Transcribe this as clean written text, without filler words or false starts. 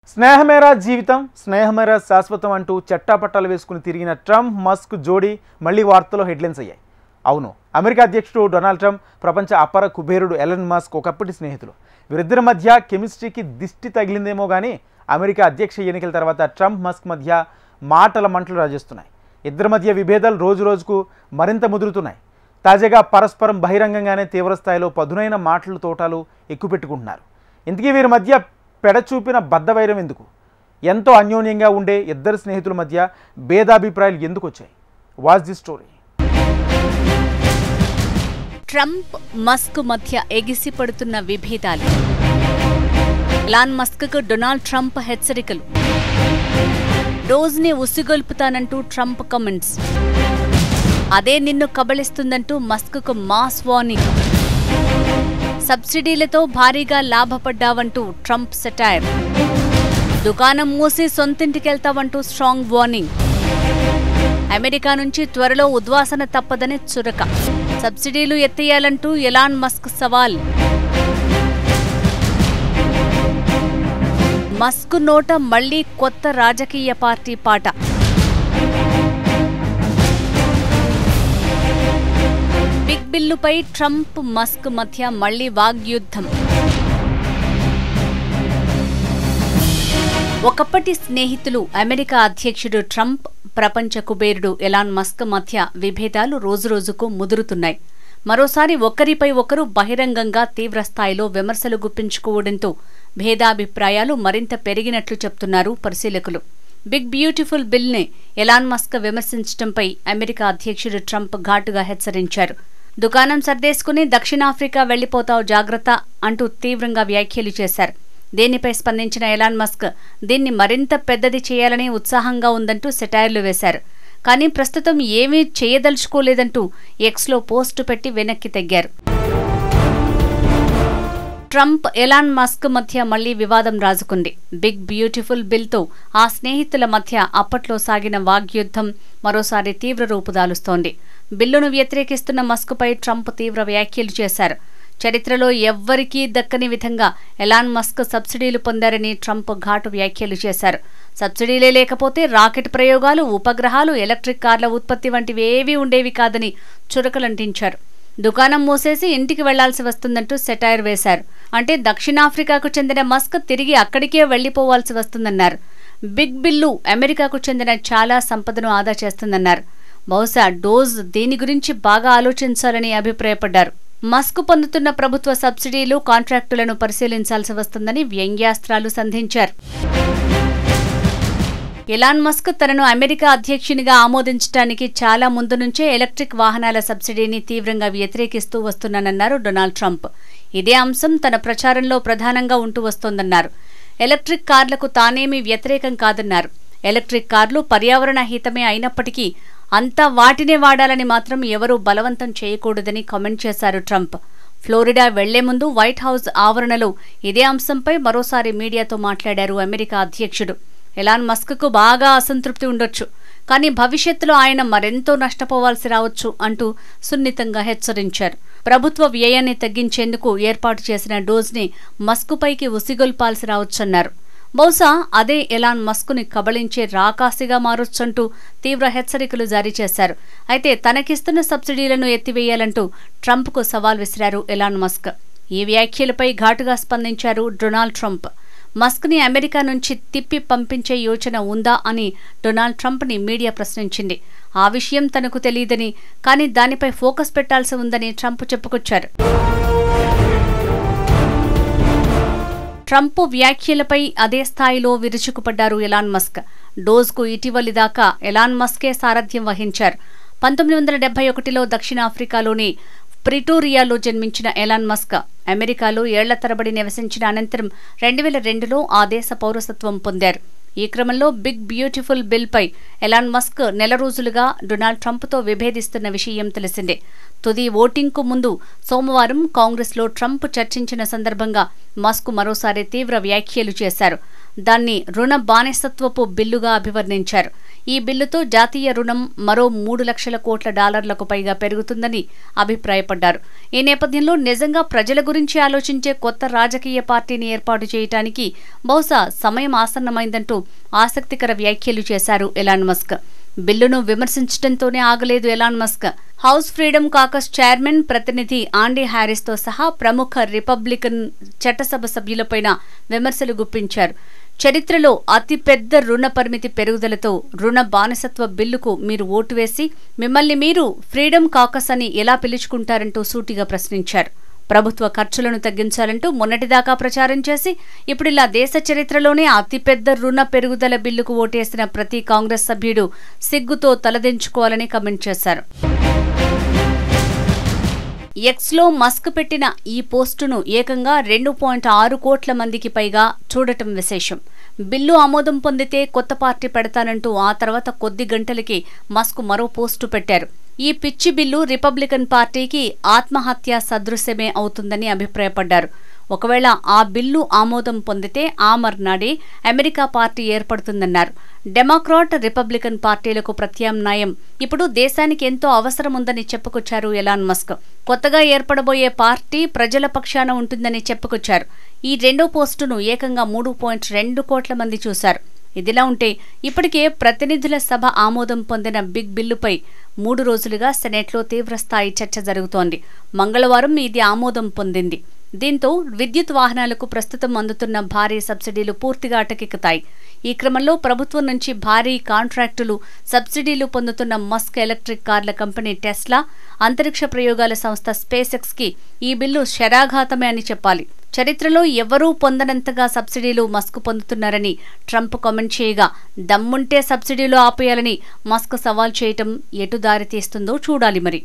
స్నేహమేరా జీవితం స్నేహమేరా శాశ్వతం అంటూ చట్టాపట్టాలు వేసుకుని తిరిగిన ట్రంప్ మస్క్ జోడీ మళ్ళీ వార్తల్లో హెడ్లైన్స్ అయ్యాయి. అవును, అమెరికా అధ్యక్షుడు డొనాల్డ్ ట్రంప్ ప్రపంచ అపర కుబేరుడు ఎలన్ మస్క్ ఒకప్పటి స్నేహితులు. వీరిద్దరి మధ్య కెమిస్ట్రీకి దిష్టి తగిలిందేమో కానీ అమెరికా అధ్యక్ష ఎన్నికల తర్వాత ట్రంప్ మస్క్ మధ్య మాటల మంటలు రాజేస్తున్నాయి. ఇద్దరి మధ్య విభేదాలు రోజు రోజుకు మరింత ముదురుతున్నాయి. తాజాగా పరస్పరం బహిరంగంగానే తీవ్రస్థాయిలో పదునైన మాటలు తోటాలు ఎక్కుపెట్టుకుంటున్నారు. ఇంతకీ వీరి మధ్య పెడచూపిన బద్ధవైరం ఎందుకు? ఎంతో అన్యోన్యంగా ఉండే ఇద్దరు స్నేహితుల మధ్య భేదాభిప్రాయాలు ఎందుకు వచ్చాయి? Watch the story. Trump Musk మధ్య ఎగిసిపడుతున్న విభేదాలు. ఎలాన్ మస్క్కు డొనాల్డ్ ట్రంప్ హెచ్చరికలు. డోజ్ని ఉసిగొల్పుతానంటూ ట్రంప్ కమెంట్స్. అదే నిన్ను కబళిస్తుందంటూ మస్క్కు మాస్ వార్నింగ్. సబ్సిడీలతో భారీగా లాభపడ్డావంటూ ట్రంప్ సెటైర్. దుకాణం మూసి సొంతింటికెళ్తావంటూ స్ట్రాంగ్ వార్నింగ్. అమెరికా నుంచి త్వరలో ఉద్వాసన తప్పదని చురక. సబ్సిడీలు ఎత్తేయాలంటూ ఎలాన్ మస్క్ సవాల్. మస్క్ నోట మళ్లీ కొత్త రాజకీయ పార్టీ పాట. బిగ్ బిల్లుపై ట్రంప్ మస్క్ మధ్య మళ్లీ వాగ్యుద్ధం. ఒకప్పటి స్నేహితులు అమెరికా అధ్యక్షుడు ట్రంప్, ప్రపంచ కుబేరుడు ఎలాన్ మస్క్ మధ్య విభేదాలు రోజురోజుకు ముదురుతున్నాయి. మరోసారి ఒకరిపై ఒకరు బహిరంగంగా తీవ్రస్థాయిలో విమర్శలు గుప్పించుకోవడంతో భేదాభిప్రాయాలు మరింత పెరిగినట్లు చెప్తున్నారు పరిశీలకులు. బిగ్ బ్యూటిఫుల్ బిల్ని ఎలాన్ మస్క్ విమర్శించడంపై అమెరికా అధ్యక్షుడు ట్రంప్ ఘాటుగా హెచ్చరించారు. దుకాణం సర్దేసుకుని దక్షిణాఫ్రికా వెళ్లిపోతావు జాగ్రత్త అంటూ తీవ్రంగా వ్యాఖ్యలు చేశారు. దీనిపై స్పందించిన ఎలాన్ మస్క్ దీన్ని మరింత పెద్దది చేయాలని ఉత్సాహంగా ఉందంటూ సెటైర్లు వేశారు. కానీ ప్రస్తుతం ఏమీ చేయదలుచుకోలేదంటూ ఎక్స్లో పోస్టు పెట్టి వెనక్కి తగ్గారు. ట్రంప్, ఎలాన్ మస్క్ మధ్య మళ్లీ వివాదం రాజుకుంది. బిగ్ బ్యూటిఫుల్ బిల్తో ఆ స్నేహితుల మధ్య అప్పట్లో సాగిన వాగ్యుద్ధం మరోసారి తీవ్ర రూపుదాలుస్తోంది. బిల్లును వ్యతిరేకిస్తున్న మస్క్పై ట్రంప్ తీవ్ర వ్యాఖ్యలు చేశారు. చరిత్రలో ఎవ్వరికీ దక్కని విధంగా ఎలాన్ మస్క్ సబ్సిడీలు పొందారని ట్రంప్ ఘాటు వ్యాఖ్యలు చేశారు. సబ్సిడీలే లేకపోతే రాకెట్ ప్రయోగాలు, ఉపగ్రహాలు, ఎలక్ట్రిక్ కార్ల ఉత్పత్తి వంటివేవీ ఉండేవి కాదని చురకలంటించారు. దుకాణం మూసేసి ఇంటికి వెళ్లాల్సి వస్తుందంటూ సెటైర్ వేశారు. అంటే దక్షిణాఫ్రికాకు చెందిన మస్క్ తిరిగి అక్కడికే వెళ్లిపోవాల్సి వస్తుందన్నారు. బిగ్ బిల్లు అమెరికాకు చెందిన చాలా సంపదను ఆదా చేస్తుందన్నారు. బహుశా డోజ్ దీని గురించి బాగా ఆలోచించాలని అభిప్రాయపడ్డారు. మస్క్ పొందుతున్న ప్రభుత్వ సబ్సిడీలు, కాంట్రాక్టులను పరిశీలించాల్సి వస్తుందని వ్యంగ్యాస్త్రాలు సంధించారు. ఎలాన్ మస్క్ తనను అమెరికా అధ్యక్షునిగా ఆమోదించడానికి చాలా ముందు నుంచే ఎలక్ట్రిక్ వాహనాల సబ్సిడీని తీవ్రంగా వ్యతిరేకిస్తూ వస్తున్నానన్నారు డొనాల్డ్ ట్రంప్. ఇదే అంశం తన ప్రచారంలో ప్రధానంగా ఉంటూ వస్తోందన్నారు. ఎలక్ట్రిక్ కార్లకు తానేమీ వ్యతిరేకం కాదన్నారు. ఎలక్ట్రిక్ కార్లు పర్యావరణ హితమే అయినప్పటికీ అంతా వాటినే వాడాలని మాత్రం ఎవరూ బలవంతం చేయకూడదని కామెంట్ చేశారు ట్రంప్. ఫ్లోరిడా వెళ్లే ముందు వైట్ హౌస్ ఆవరణలో ఇదే అంశంపై మరోసారి మీడియాతో మాట్లాడారు అమెరికా అధ్యక్షుడు. ఎలాన్ మస్క్కు బాగా అసంతృప్తి ఉండొచ్చు, కానీ భవిష్యత్తులో ఆయన మరెంతో నష్టపోవాల్సి రావచ్చు అంటూ సున్నితంగా హెచ్చరించారు. ప్రభుత్వ వ్యయాన్ని తగ్గించేందుకు ఏర్పాటు చేసిన డోజ్ని మస్క్పైకి ఉసిగొల్పాల్సి రావచ్చన్నారు. బహుశా అదే ఎలాన్ మస్క్ని కబళించే రాకాసిగా మారొచ్చంటూ తీవ్ర హెచ్చరికలు జారీ చేశారు. అయితే తనకిస్తున్న సబ్సిడీలను ఎత్తివేయాలంటూ ట్రంప్కు సవాల్ విసిరారు ఎలాన్ మస్క్. ఈ వ్యాఖ్యలపై ఘాటుగా స్పందించారు డొనాల్డ్ ట్రంప్. మస్క్ని అమెరికా నుంచి తిప్పి పంపించే యోచన ఉందా అని డొనాల్డ్ ట్రంప్ని మీడియా ప్రశ్నించింది. ఆ విషయం తనకు తెలియదని, కానీ దానిపై ఫోకస్ పెట్టాల్సి ఉందని ట్రంప్ చెప్పుకొచ్చారు. ట్రంప్ వ్యాఖ్యలపై అదే స్థాయిలో విరుచుకుపడ్డారు ఎలాన్ మస్క్. డోజ్కు ఇటీవలి దాకా ఎలాన్ మస్కే సారథ్యం వహించారు. 1971లో దక్షిణాఫ్రికాలోని ప్రిటోరియాలో జన్మించిన ఎలాన్ మస్క్ అమెరికాలో ఏళ్ల తరబడి నివసించిన అనంతరం 2002లో ఆ దేశ పౌరసత్వం పొందారు. ఈ క్రమంలో బిగ్ బ్యూటిఫుల్ బిల్పై ఎలాన్ మస్క్ నెల రోజులుగా డొనాల్డ్ ట్రంప్తో విభేదిస్తున్న విషయం తెలిసిందే. తుది ఓటింగ్కు ముందు సోమవారం కాంగ్రెస్లో ట్రంప్ చర్చించిన సందర్భంగా మస్క్ మరోసారి తీవ్ర వ్యాఖ్యలు చేశారు. దాన్ని రుణ బానిసత్వపు బిల్లుగా అభివర్ణించారు. ఈ బిల్లుతో జాతీయ రుణం మరో 3 లక్షల కోట్ల డాలర్లకు పైగా పెరుగుతుందని అభిప్రాయపడ్డారు. ఈ నేపథ్యంలో నిజంగా ప్రజల గురించి ఆలోచించే కొత్త రాజకీయ పార్టీని ఏర్పాటు చేయడానికి బహుశా సమయం ఆసన్నమైందంటూ ఆసక్తికర వ్యాఖ్యలు చేశారు ఎలాన్ మస్క్. బిల్లును విమర్శించడంతోనే ఆగలేదు Elon Musk. House freedom caucus chairman ప్రతినిధి ఆండీ హ్యారిస్తో సహా ప్రముఖ రిపబ్లికన్ చట్టసభ సభ్యులపైన విమర్శలు గుప్పించారు. చరిత్రలో అతిపెద్ద రుణ పరిమితి పెరుగుదలతో రుణ బానిసత్వ బిల్లుకు మీరు ఓటు వేసి మిమ్మల్ని మీరు ఫ్రీడమ్ కాకస్ అని ఎలా పిలుచుకుంటారంటూ సూటిగా ప్రశ్నించారు. ప్రభుత్వ ఖర్చులను తగ్గించాలంటూ మొన్నటిదాకా ప్రచారం చేసి ఇప్పుడిలా దేశ చరిత్రలోనే అతిపెద్ద రుణ పెరుగుదల బిల్లుకు ఓటేసిన ప్రతి కాంగ్రెస్ సభ్యుడు సిగ్గుతో తలదించుకోవాలని కమెంట్ చేశారు. ఎక్స్లో మస్క్ పెట్టిన ఈ పోస్టును ఏకంగా 2.6 కోట్ల మందికి పైగా చూడటం విశేషం. బిల్లు ఆమోదం పొందితే కొత్త పార్టీ పెడతానంటూ ఆ తర్వాత కొద్ది గంటలకి మస్క్ మరో పోస్టు పెట్టారు. ఈ పిచ్చి బిల్లు రిపబ్లికన్ పార్టీకి ఆత్మహత్య సదృశ్యమే అవుతుందని అభిప్రాయపడ్డారు. ఒకవేళ ఆ బిల్లు ఆమోదం పొందితే ఆ మర్నాడే అమెరికా పార్టీ ఏర్పడుతుందన్నారు. డెమోక్రాట్ రిపబ్లికన్ పార్టీలకు ప్రత్యామ్నాయం ఇప్పుడు దేశానికి ఎంతో అవసరం ఉందని చెప్పుకొచ్చారు ఎలాన్ మస్క్. కొత్తగా ఏర్పడబోయే పార్టీ ప్రజల పక్షాన ఉంటుందని చెప్పుకొచ్చారు. ఈ రెండో పోస్టును ఏకంగా 3.2 కోట్ల మంది చూశారు. ఇదిలా ఉంటే ఇప్పటికే ప్రతినిధుల సభ ఆమోదం పొందిన బిగ్ బిల్లుపై 3 రోజులుగా సెనెట్లో తీవ్రస్థాయి చర్చ జరుగుతోంది. మంగళవారం ఇది ఆమోదం పొందింది. దీంతో విద్యుత్ వాహనాలకు ప్రస్తుతం అందుతున్న భారీ సబ్సిడీలు పూర్తిగా అటకెక్కుతాయి. ఈ క్రమంలో ప్రభుత్వం నుంచి భారీ కాంట్రాక్టులు, సబ్సిడీలు పొందుతున్న మస్క్ ఎలక్ట్రిక్ కార్ల కంపెనీ టెస్లా, అంతరిక్ష ప్రయోగాల సంస్థ స్పేస్ కి ఈ బిల్లు శరాఘాతమే అని చెప్పాలి. చరిత్రలో ఎవరూ పొందనంతగా సబ్సిడీలు మస్క్ పొందుతున్నారని ట్రంప్ కామెంట్ చేయగా, దమ్ముంటే సబ్సిడీలు ఆపేయాలని మస్క్ సవాల్ చేయటం ఎటు దారి తీస్తుందో చూడాలి మరి.